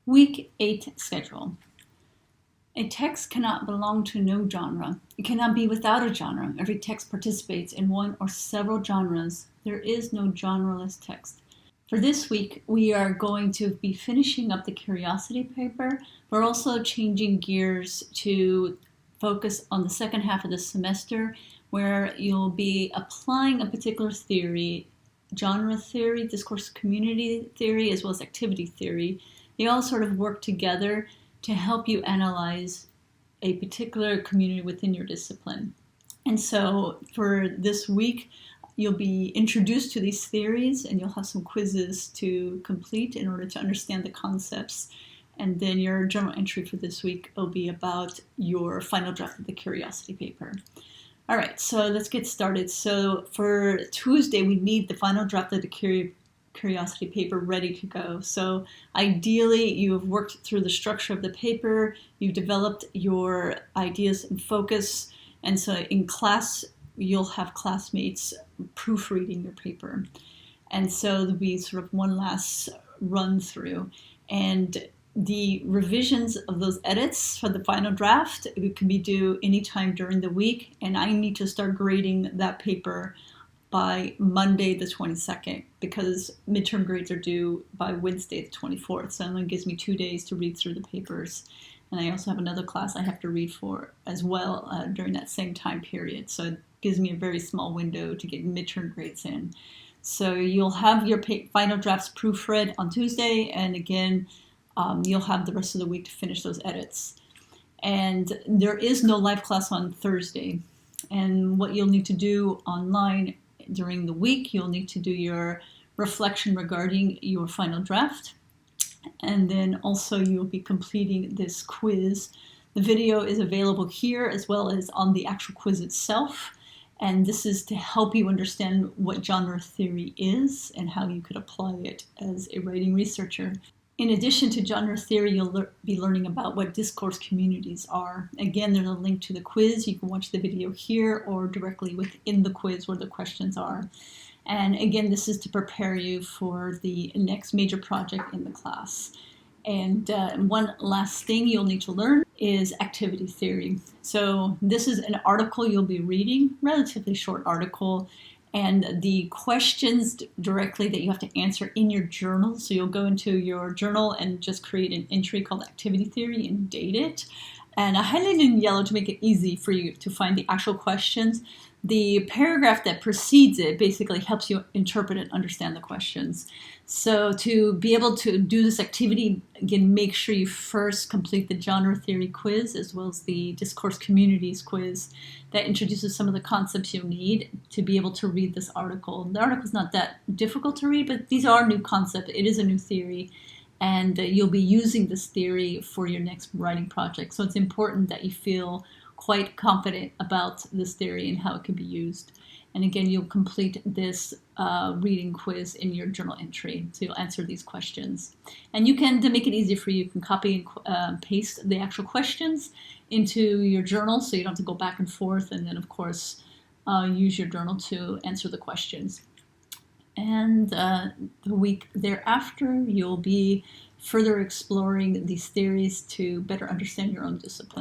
Week 8 schedule. A text cannot belong to no genre. It cannot be without a genre. Every text participates in one or several genres. There is no genreless text. For this week, we are going to be finishing up the curiosity paper. We're also changing gears to focus on the second half of the semester, where you'll be applying a particular theory, genre theory, discourse community theory, as well as activity theory. They all sort of work together to help you analyze a particular community within your discipline. And so for this week, you'll be introduced to these theories and you'll have some quizzes to complete in order to understand the concepts. And then your journal entry for this week will be about your final draft of the curiosity paper. All right, so let's get started. So for Tuesday, we need the final draft of the curiosity paper ready to go. So ideally, you've worked through the structure of the paper, you've developed your ideas and focus, and so in class, you'll have classmates proofreading your paper. And so there'll be sort of one last run through. And the revisions of those edits for the final draft, it can be due anytime during the week, and I need to start grading that paper by Monday the 22nd because midterm grades are due by Wednesday the 24th. So it only gives me 2 days to read through the papers. And I also have another class I have to read for as well during that same time period. So it gives me a very small window to get midterm grades in. So you'll have your final drafts proofread on Tuesday, and again, you'll have the rest of the week to finish those edits. And there is no live class on Thursday. And what you'll need to do online during the week, you'll need to do your reflection regarding your final draft. And then also you'll be completing this quiz. The video is available here as well as on the actual quiz itself. And this is to help you understand what genre theory is and how you could apply it as a writing researcher. In addition to genre theory, you'll be learning about what discourse communities are. Again, there's a link to the quiz. You can watch the video here or directly within the quiz where the questions are. And again, this is to prepare you for the next major project in the class. And one last thing you'll need to learn is activity theory. So this is an article you'll be reading, relatively short article, and the questions directly that you have to answer in your journal. So you'll go into your journal and just create an entry called activity theory and date it. And I highlighted in yellow to make it easy for you to find the actual questions. The paragraph that precedes it basically helps you interpret and understand the questions. So to be able to do this activity, again, make sure you first complete the genre theory quiz as well as the discourse communities quiz that introduces some of the concepts you'll need to be able to read this article. The article is not that difficult to read, but these are new concepts. It is a new theory, and you'll be using this theory for your next writing project. So it's important that you feel quite confident about this theory and how it can be used. And again, you'll complete this reading quiz in your journal entry to answer these questions. And you can, to make it easy for you, you can copy and paste the actual questions into your journal so you don't have to go back and forth, and then of course use your journal to answer the questions. And the week thereafter, you'll be further exploring these theories to better understand your own discipline.